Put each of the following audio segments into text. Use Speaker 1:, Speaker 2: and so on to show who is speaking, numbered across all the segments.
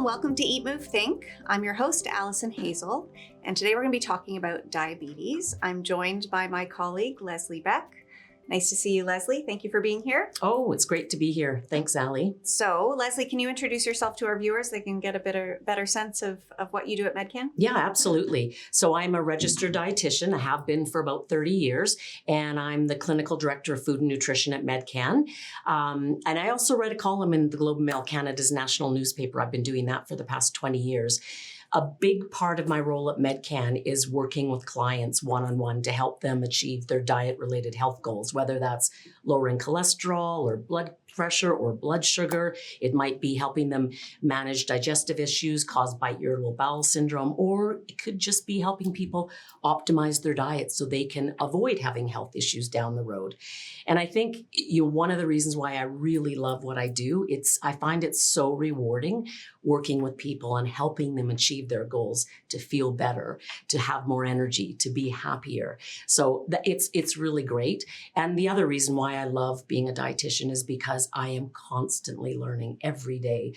Speaker 1: and welcome to Eat, Move, Think. I'm your host, Allison Hazell, and today we're going to be talking about diabetes. I'm joined by my colleague, Leslie Beck. Nice to see you, Leslie. Thank you for being here.
Speaker 2: Oh, it's great to be here. Thanks, Allie.
Speaker 1: So, Leslie, can you introduce yourself to our viewers? They can get a better sense of what you do at Medcan.
Speaker 2: Yeah, absolutely. So I'm a registered dietitian. I have been for about 30 years, and I'm the clinical director of food and nutrition at Medcan. And I also write a column in the Globe and Mail, Canada's national newspaper. I've been doing that for the past 20 years. A big part of my role at Medcan is working with clients one-on-one to help them achieve their diet-related health goals, whether that's lowering cholesterol or blood pressure or blood sugar. It might be helping them manage digestive issues caused by irritable bowel syndrome, or it could just be helping people optimize their diet so they can avoid having health issues down the road. And I think one of the reasons why I really love what I do, I find it so rewarding working with people and helping them achieve their goals, to feel better, to have more energy, to be happier. So it's really great. And the other reason why I love being a dietitian is because I am constantly learning every day.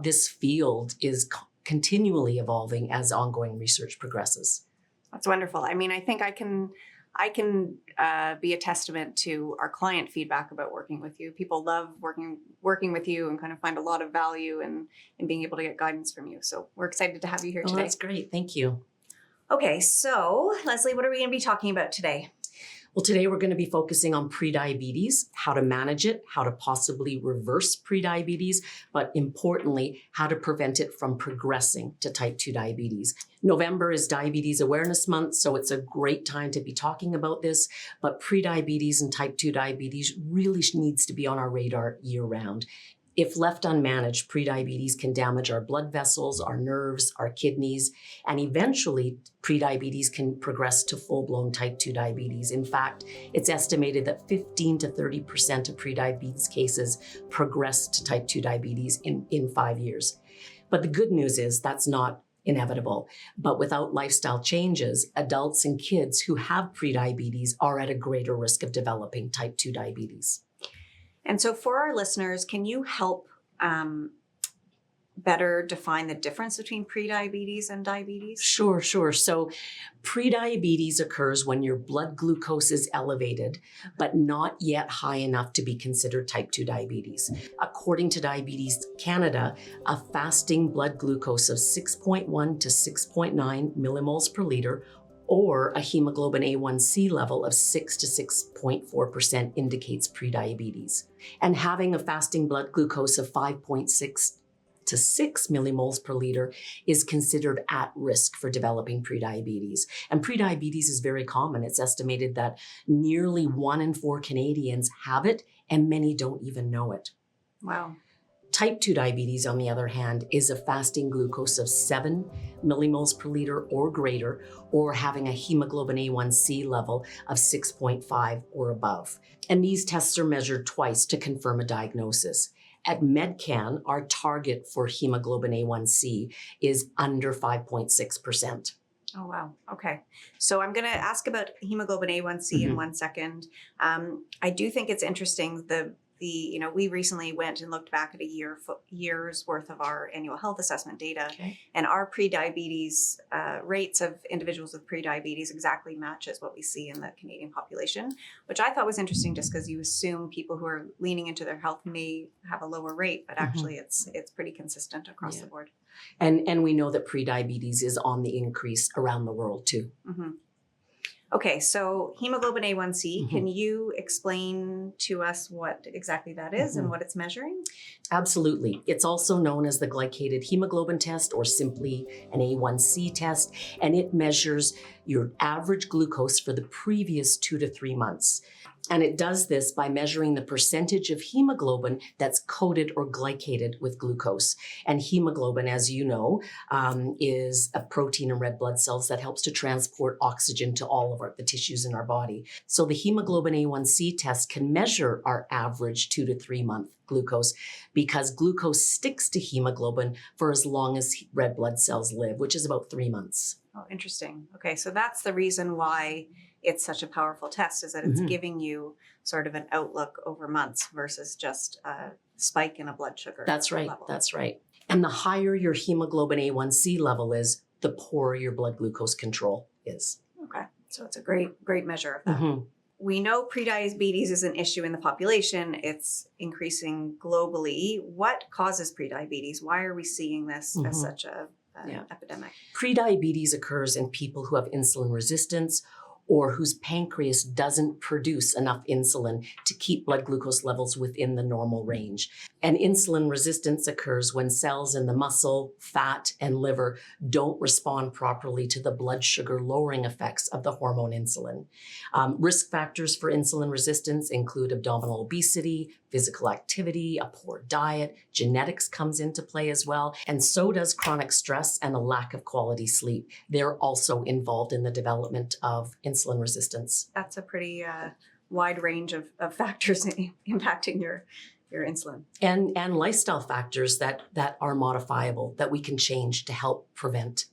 Speaker 2: This field is continually evolving as ongoing research progresses.
Speaker 1: That's wonderful. I mean, I think I can be a testament to our client feedback about working with you. People love working with you and kind of find a lot of value in being able to get guidance from you. So we're excited to have you here today.
Speaker 2: That's great. Thank you.
Speaker 1: Okay, so Leslie, what are we going to be talking about today?
Speaker 2: Well, today we're going to be focusing on prediabetes, how to manage it, how to possibly reverse prediabetes, but importantly, how to prevent it from progressing to type 2 diabetes. November is Diabetes Awareness Month, so it's a great time to be talking about this, but prediabetes and type 2 diabetes really needs to be on our radar year-round. If left unmanaged, prediabetes can damage our blood vessels, our nerves, our kidneys, and eventually prediabetes can progress to full-blown type 2 diabetes. In fact, it's estimated that 15 to 30% of prediabetes cases progress to type 2 diabetes in 5 years. But the good news is that's not inevitable. But without lifestyle changes, adults and kids who have prediabetes are at a greater risk of developing type 2 diabetes.
Speaker 1: And so for our listeners, can you help better define the difference between prediabetes and diabetes?
Speaker 2: Sure. So prediabetes occurs when your blood glucose is elevated, but not yet high enough to be considered type 2 diabetes. According to Diabetes Canada, a fasting blood glucose of 6.1 to 6.9 millimoles per liter or a hemoglobin A1C level of 6 to 6.4% indicates prediabetes. And having a fasting blood glucose of 5.6 to 6 millimoles per liter is considered at risk for developing prediabetes. And prediabetes is very common. It's estimated that nearly 1 in 4 Canadians have it, and many don't even know it.
Speaker 1: Wow.
Speaker 2: Type 2 diabetes, on the other hand, is a fasting glucose of 7 millimoles per liter or greater, or having a hemoglobin A1C level of 6.5 or above. And these tests are measured twice to confirm a diagnosis. At Medcan, our target for hemoglobin A1C is under 5.6%.
Speaker 1: Oh, wow. Okay. So I'm going to ask about hemoglobin A1C in 1 second. I do think it's interesting, we recently went and looked back at a year's worth of our annual health assessment data, and our prediabetes rates of individuals with prediabetes exactly matches what we see in the Canadian population, which I thought was interesting just because you assume people who are leaning into their health may have a lower rate, but actually it's pretty consistent across the board.
Speaker 2: And we know that prediabetes is on the increase around the world too.
Speaker 1: Okay, so hemoglobin A1C, can you explain to us what exactly that is and what it's measuring?
Speaker 2: Absolutely. It's also known as the glycated hemoglobin test, or simply an A1C test, and it measures your average glucose for the previous 2 to 3 months. And it does this by measuring the percentage of hemoglobin that's coated or glycated with glucose. And hemoglobin, as you know, is a protein in red blood cells that helps to transport oxygen to all of the tissues in our body. So the hemoglobin A1C test can measure our average 2 to 3 month glucose because glucose sticks to hemoglobin for as long as red blood cells live, which is about 3 months.
Speaker 1: Oh, interesting. Okay, so that's the reason why it's such a powerful test, is that it's giving you sort of an outlook over months versus just a spike in a blood sugar
Speaker 2: That's right.
Speaker 1: level.
Speaker 2: That's right. And the higher your hemoglobin A1C level is, the poorer your blood glucose control is.
Speaker 1: Okay. So it's a great measure of that.
Speaker 2: Mm-hmm.
Speaker 1: We know prediabetes is an issue in the population. It's increasing globally. What causes prediabetes? Why are we seeing this as such an epidemic?
Speaker 2: Prediabetes occurs in people who have insulin resistance or whose pancreas doesn't produce enough insulin to keep blood glucose levels within the normal range. And insulin resistance occurs when cells in the muscle, fat, and liver don't respond properly to the blood sugar lowering effects of the hormone insulin. Risk factors for insulin resistance include abdominal obesity, physical activity, a poor diet, genetics comes into play as well, and so does chronic stress and a lack of quality sleep. They're also involved in the development of insulin resistance.
Speaker 1: That's a pretty wide range of factors impacting your insulin.
Speaker 2: And lifestyle factors that are modifiable, that we can change to help prevent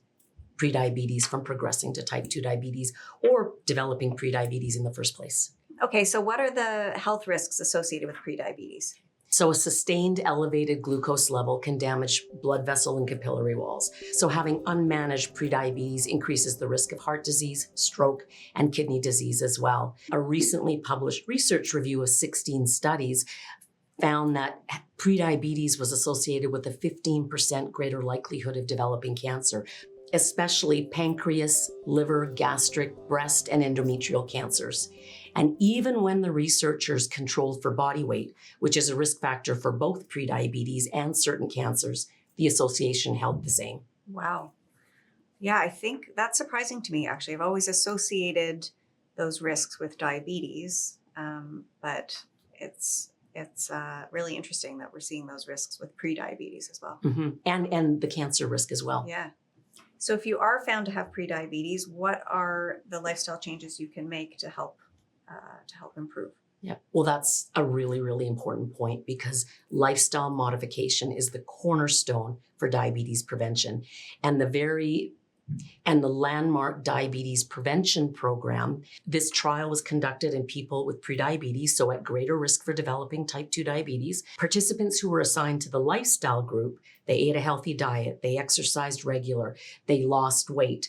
Speaker 2: prediabetes from progressing to type 2 diabetes or developing prediabetes in the first place.
Speaker 1: Okay, so what are the health risks associated with prediabetes?
Speaker 2: So a sustained elevated glucose level can damage blood vessel and capillary walls. So having unmanaged prediabetes increases the risk of heart disease, stroke, and kidney disease as well. A recently published research review of 16 studies found that prediabetes was associated with a 15% greater likelihood of developing cancer, especially pancreas, liver, gastric, breast, and endometrial cancers. And even when the researchers controlled for body weight, which is a risk factor for both prediabetes and certain cancers, the association held the same.
Speaker 1: Wow. Yeah, I think that's surprising to me, actually. I've always associated those risks with diabetes, but it's really interesting that we're seeing those risks with prediabetes as well.
Speaker 2: Mm-hmm. And the cancer risk as well.
Speaker 1: Yeah. So if you are found to have prediabetes, what are the lifestyle changes you can make to help improve?
Speaker 2: Yeah. Well, that's a really, really important point because lifestyle modification is the cornerstone for diabetes prevention. And the landmark diabetes prevention program, this trial was conducted in people with prediabetes, so at greater risk for developing type 2 diabetes. Participants who were assigned to the lifestyle group, they ate a healthy diet, they exercised regular, they lost weight,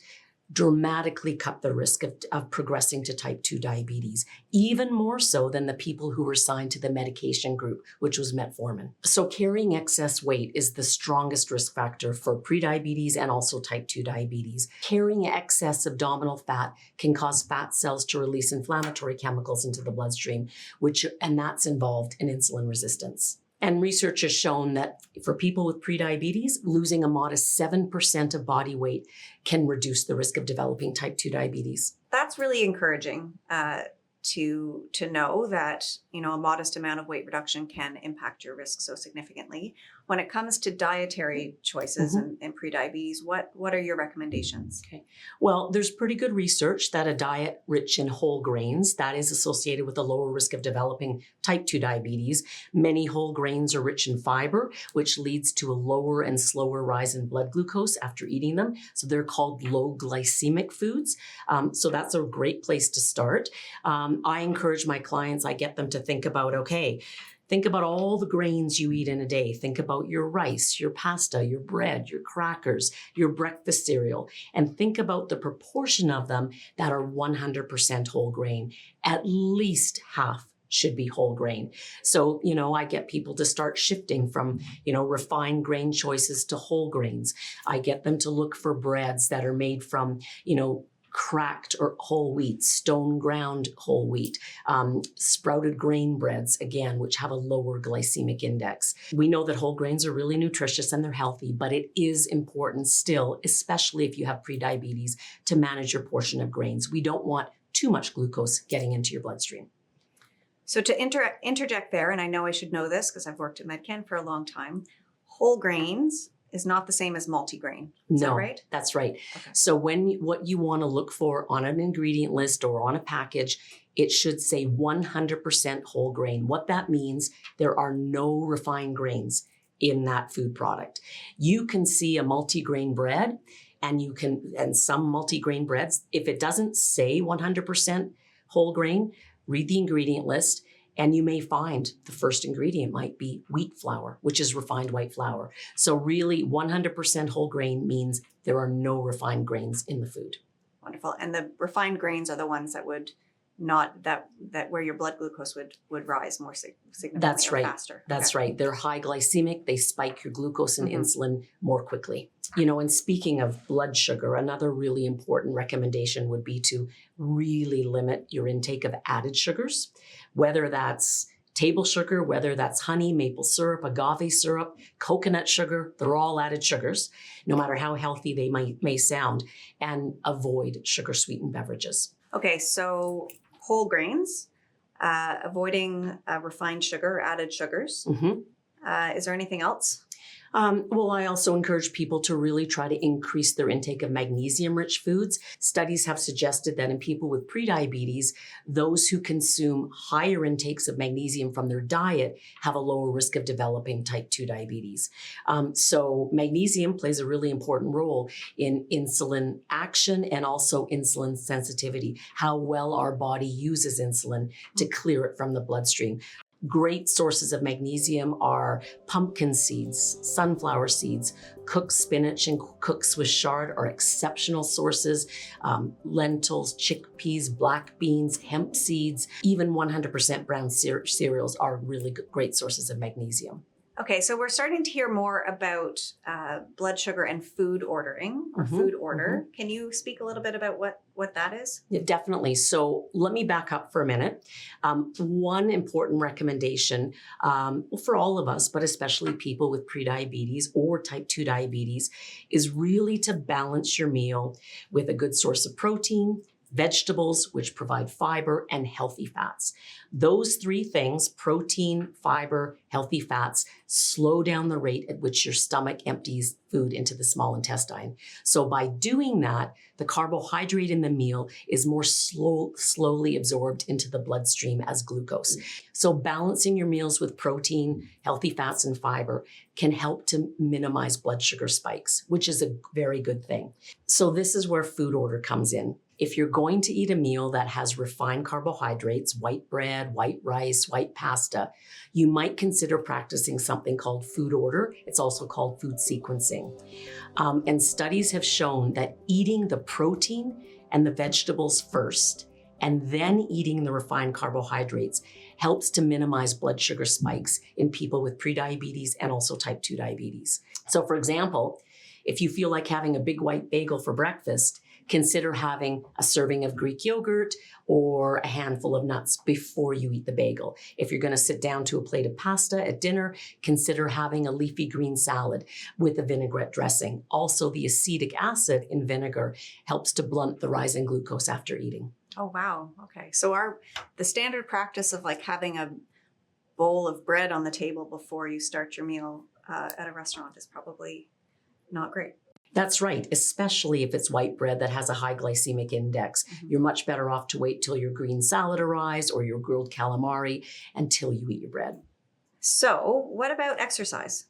Speaker 2: dramatically cut the risk of progressing to type 2 diabetes, even more so than the people who were assigned to the medication group, which was metformin. So carrying excess weight is the strongest risk factor for prediabetes and also type 2 diabetes. Carrying excess abdominal fat can cause fat cells to release inflammatory chemicals into the bloodstream, and that's involved in insulin resistance. And research has shown that for people with prediabetes, losing a modest 7% of body weight can reduce the risk of developing type 2 diabetes.
Speaker 1: That's really encouraging to know that, a modest amount of weight reduction can impact your risk so significantly. When it comes to dietary choices and prediabetes, what are your recommendations?
Speaker 2: Okay. Well, there's pretty good research that a diet rich in whole grains, that is associated with a lower risk of developing type 2 diabetes. Many whole grains are rich in fiber, which leads to a lower and slower rise in blood glucose after eating them. So they're called low glycemic foods. So that's a great place to start. I encourage my clients, I get them to think about, think about all the grains you eat in a day. Think about your rice, your pasta, your bread, your crackers, your breakfast cereal, and think about the proportion of them that are 100% whole grain. At least half should be whole grain. So, I get people to start shifting from, refined grain choices to whole grains. I get them to look for breads that are made from, cracked or whole wheat, stone ground whole wheat, sprouted grain breads, again, which have a lower glycemic index. We know that whole grains are really nutritious and they're healthy, but it is important still, especially if you have prediabetes, to manage your portion of grains. We don't want too much glucose getting into your bloodstream.
Speaker 1: So to interject there, and I know I should know this because I've worked at Medcan for a long time, whole grains is not the same as multigrain. Is that right?
Speaker 2: That's right.
Speaker 1: Okay.
Speaker 2: So what you want to look for on an ingredient list or on a package, it should say 100% whole grain. What that means, there are no refined grains in that food product. You can see a multigrain bread and some multigrain breads, if it doesn't say 100% whole grain, read the ingredient list And you may find the first ingredient might be wheat flour, which is refined white flour. So really 100% whole grain means there are no refined grains in the food.
Speaker 1: Wonderful. And the refined grains are the ones that would not, that where your blood glucose would rise more significantly
Speaker 2: That's
Speaker 1: or
Speaker 2: right.
Speaker 1: faster.
Speaker 2: That's
Speaker 1: Okay.
Speaker 2: right. They're high glycemic. They spike your glucose and
Speaker 1: Mhm.
Speaker 2: insulin more quickly. And speaking of blood sugar, another really important recommendation would be to really limit your intake of added sugars, whether that's table sugar, whether that's honey, maple syrup, agave syrup, coconut sugar. They're all added sugars, no matter how healthy they may sound, and avoid sugar-sweetened beverages.
Speaker 1: Okay, so whole grains, avoiding refined sugar, added sugars.
Speaker 2: Mhm.
Speaker 1: Is there anything else?
Speaker 2: Well, I also encourage people to really try to increase their intake of magnesium-rich foods. Studies have suggested that in people with prediabetes, those who consume higher intakes of magnesium from their diet have a lower risk of developing type 2 diabetes. So magnesium plays a really important role in insulin action and also insulin sensitivity, how well our body uses insulin to clear it from the bloodstream. Great sources of magnesium are pumpkin seeds, sunflower seeds, cooked spinach and cooked Swiss chard are exceptional sources. Lentils, chickpeas, black beans, hemp seeds, even 100% brown cereals are really great sources of magnesium.
Speaker 1: Okay, so we're starting to hear more about blood sugar and food ordering or food order. Can you speak a little bit about what that is?
Speaker 2: Yeah, definitely. So let me back up for a minute. One important recommendation for all of us, but especially people with prediabetes or type 2 diabetes, is really to balance your meal with a good source of protein, vegetables, which provide fiber, and healthy fats. Those three things, protein, fiber, healthy fats, slow down the rate at which your stomach empties food into the small intestine. So by doing that, the carbohydrate in the meal is more slowly absorbed into the bloodstream as glucose. So balancing your meals with protein, healthy fats, and fiber can help to minimize blood sugar spikes, which is a very good thing. So this is where food order comes in. If you're going to eat a meal that has refined carbohydrates, white bread, white rice, white pasta, you might consider practicing something called food order. It's also called food sequencing. And studies have shown that eating the protein and the vegetables first, and then eating the refined carbohydrates helps to minimize blood sugar spikes in people with prediabetes and also type 2 diabetes. So for example, if you feel like having a big white bagel for breakfast, consider having a serving of Greek yogurt or a handful of nuts before you eat the bagel. If you're going to sit down to a plate of pasta at dinner, consider having a leafy green salad with a vinaigrette dressing. Also, the acetic acid in vinegar helps to blunt the rise in glucose after eating.
Speaker 1: Oh, wow. Okay. So the standard practice of like having a bowl of bread on the table before you start your meal at a restaurant is probably not great.
Speaker 2: That's right, especially if it's white bread that has a high glycemic index. You're much better off to wait till your green salad arrives or your grilled calamari until you eat your bread.
Speaker 1: So what about exercise?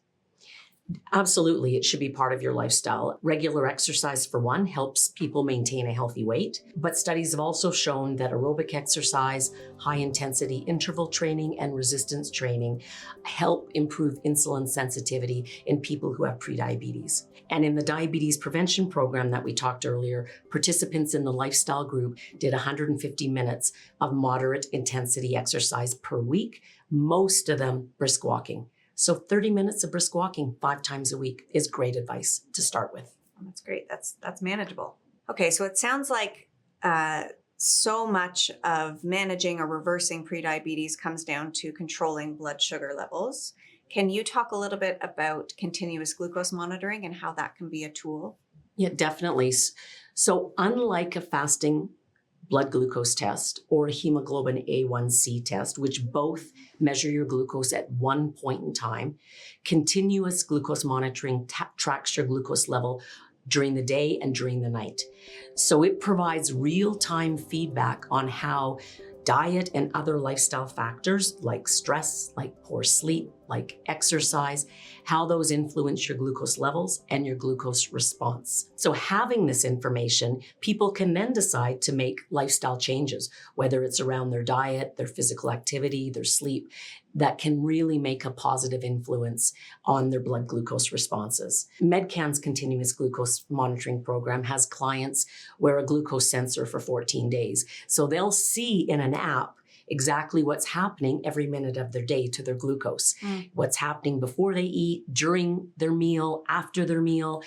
Speaker 2: Absolutely, it should be part of your lifestyle. Regular exercise, for one, helps people maintain a healthy weight. But studies have also shown that aerobic exercise, high-intensity interval training, and resistance training help improve insulin sensitivity in people who have prediabetes. And in the diabetes prevention program that we talked earlier, participants in the lifestyle group did 150 minutes of moderate intensity exercise per week, most of them brisk walking. So 30 minutes of brisk walking 5 times a week is great advice to start with.
Speaker 1: That's great. That's manageable. Okay, so it sounds like so much of managing or reversing prediabetes comes down to controlling blood sugar levels. Can you talk a little bit about continuous glucose monitoring and how that can be a tool?
Speaker 2: Yeah, definitely. So unlike a fasting blood glucose test or a hemoglobin A1C test, which both measure your glucose at one point in time, continuous glucose monitoring tracks your glucose level during the day and during the night. So it provides real-time feedback on how diet and other lifestyle factors like stress, like poor sleep, like exercise, how those influence your glucose levels and your glucose response. So having this information, people can then decide to make lifestyle changes, whether it's around their diet, their physical activity, their sleep, that can really make a positive influence on their blood glucose responses. Medcan's continuous glucose monitoring program has clients wear a glucose sensor for 14 days. So they'll see in an app exactly what's happening every minute of their day to their glucose. What's happening before they eat, during their meal, after their meal,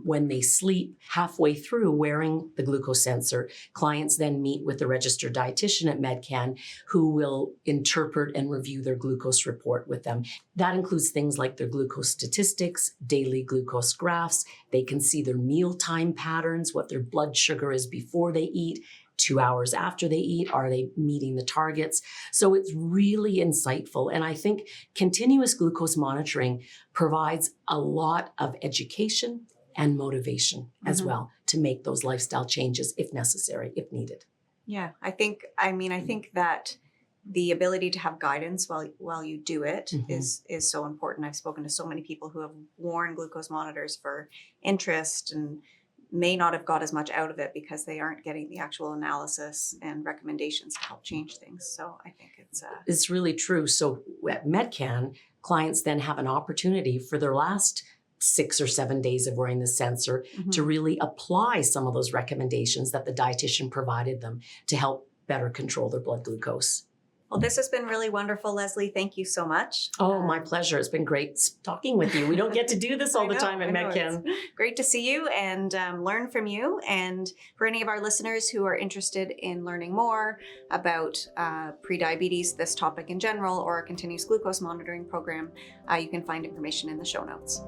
Speaker 2: when they sleep, halfway through wearing the glucose sensor. Clients then meet with the registered dietitian at Medcan who will interpret and review their glucose report with them. That includes things like their glucose statistics, daily glucose graphs. They can see their mealtime patterns, what their blood sugar is before they eat, 2 hours after they eat, are they meeting the targets? So it's really insightful. And I think continuous glucose monitoring provides a lot of education and motivation as well to make those lifestyle changes if necessary, if needed.
Speaker 1: Yeah, I think that the ability to have guidance while you do it is so important. I've spoken to so many people who have worn glucose monitors for interest and may not have got as much out of it because they aren't getting the actual analysis and recommendations to help change things. So I think it's
Speaker 2: really true. So at Medcan, clients then have an opportunity for their last 6 or 7 days of wearing the sensor to really apply some of those recommendations that the dietitian provided them to help better control their blood glucose.
Speaker 1: Well, this has been really wonderful, Leslie. Thank you so much.
Speaker 2: Oh, my pleasure. It's been great talking with you. We don't get to do this all the time at Medcan.
Speaker 1: It's great to see you and learn from you. And for any of our listeners who are interested in learning more about prediabetes, this topic in general, or a continuous glucose monitoring program, you can find information in the show notes.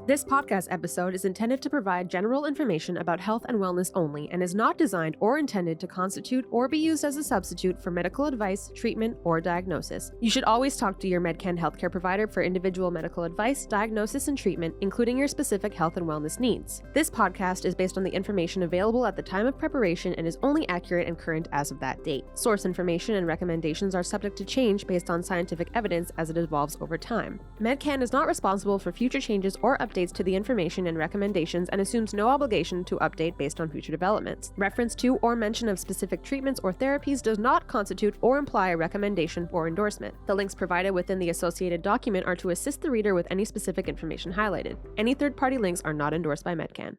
Speaker 3: This podcast episode is intended to provide general information about health and wellness only and is not designed or intended to constitute or be used as a substitute for medical advice, treatment, or diagnosis. You should always talk to your Medcan healthcare provider for individual medical advice, diagnosis, and treatment, including your specific health and wellness needs. This podcast is based on the information available at the time of preparation and is only accurate and current as of that date. Source information and recommendations are subject to change based on scientific evidence as it evolves over time. Medcan is not responsible for future changes or updates to the information and recommendations and assumes no obligation to update based on future developments. Reference to or mention of specific treatments or therapies does not constitute or imply a recommendation or endorsement. The links provided within the associated document are to assist the reader with any specific information highlighted. Any third-party links are not endorsed by Medcan.